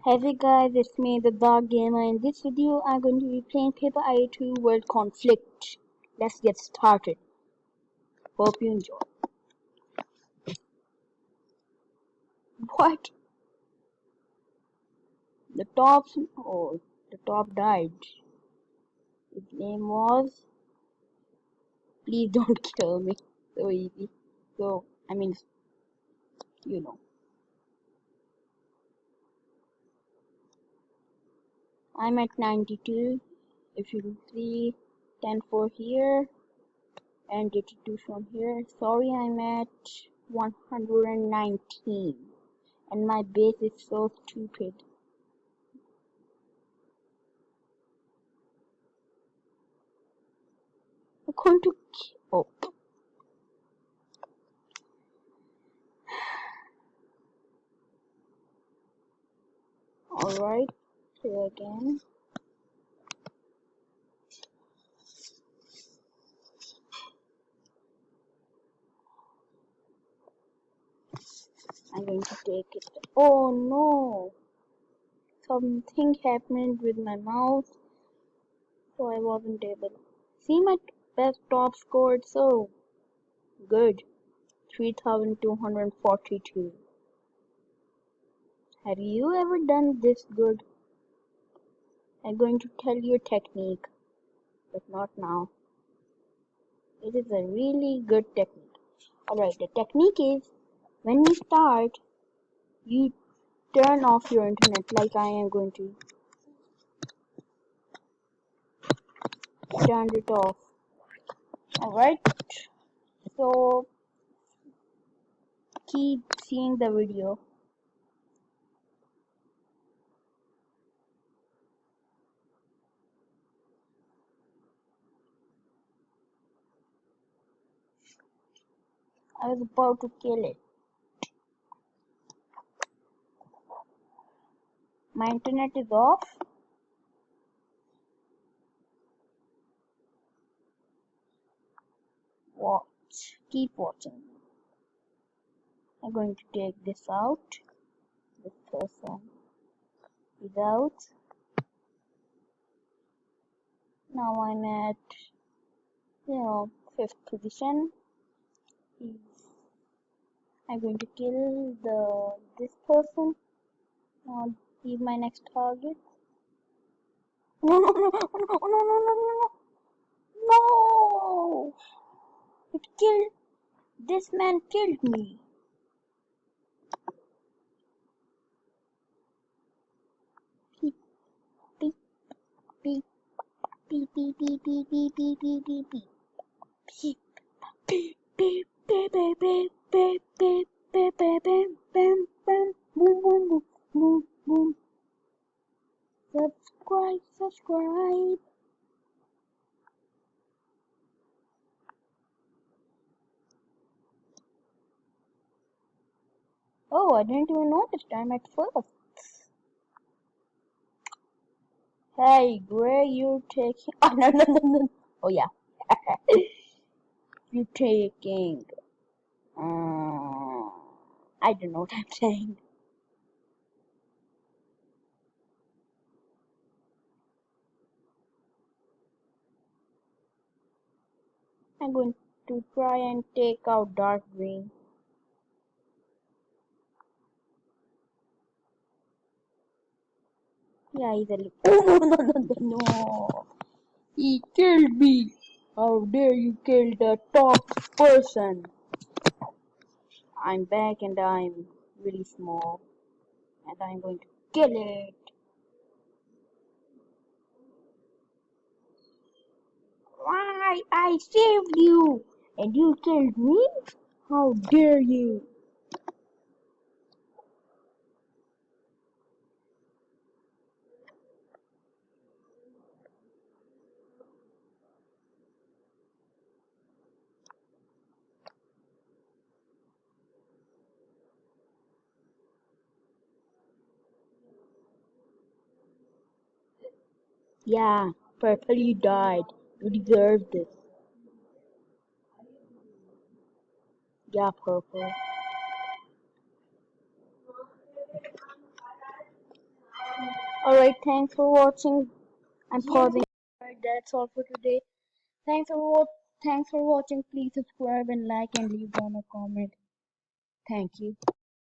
Hey guys, it's me, the Dark Gamer. In this video, I'm going to be playing Paper AI2 World Conflict. Let's get started. Hope you enjoy. What? The top died. His name was. Please don't kill me. So easy. So, I mean, you know. I'm at 92. If you see 10-4 here and 82 from here. Sorry, I'm at 119. And my base is so stupid. I'm going to oh. Alright, here again. I'm going to take it. Oh no! Something happened with my mouse, so I wasn't able. See, my best top scored so good. 3242. Have you ever done this good? I'm going to tell you a technique, but not now. It is a really good technique. Alright, the technique is when you start, you turn off your internet like I am going to turn it off. Alright, so keep seeing the video. I was about to kill it. My internet is off. Watch. Keep watching. I'm going to take this out. This person is out. Now I'm at, 5th position. I'm going to kill this person. Now he's my next target. No, no, no, no, no, no, no, no, no, no! It killed. This man killed me. Beep, beep, beep, beep, beep, beep, beep, beep, beep, beep, beep, beep. Beep, beep, beep, beep, beep, beep, beep, beep, beep, beep, beep, bam, bam, boom, boom, boom, boom, boom. Subscribe, subscribe. Oh, I didn't even notice I'm at first. Hey, where you taking? Oh, no, no, no, no. Oh, yeah. You taking. I don't know what I'm saying. I'm going to try and take out dark green. Yeah, easily. Oh, no, no, no, no. He killed me. How dare you kill the top person? I'm back and I'm really small. And I'm going to kill it. Why? I saved you. And you killed me? How dare you? Yeah, Purple, you died. You deserve this. Yeah, Purple. Alright, thanks for watching. I'm pausing. Alright, that's all for today. Thanks for watching. Please subscribe and like and leave down a comment. Thank you.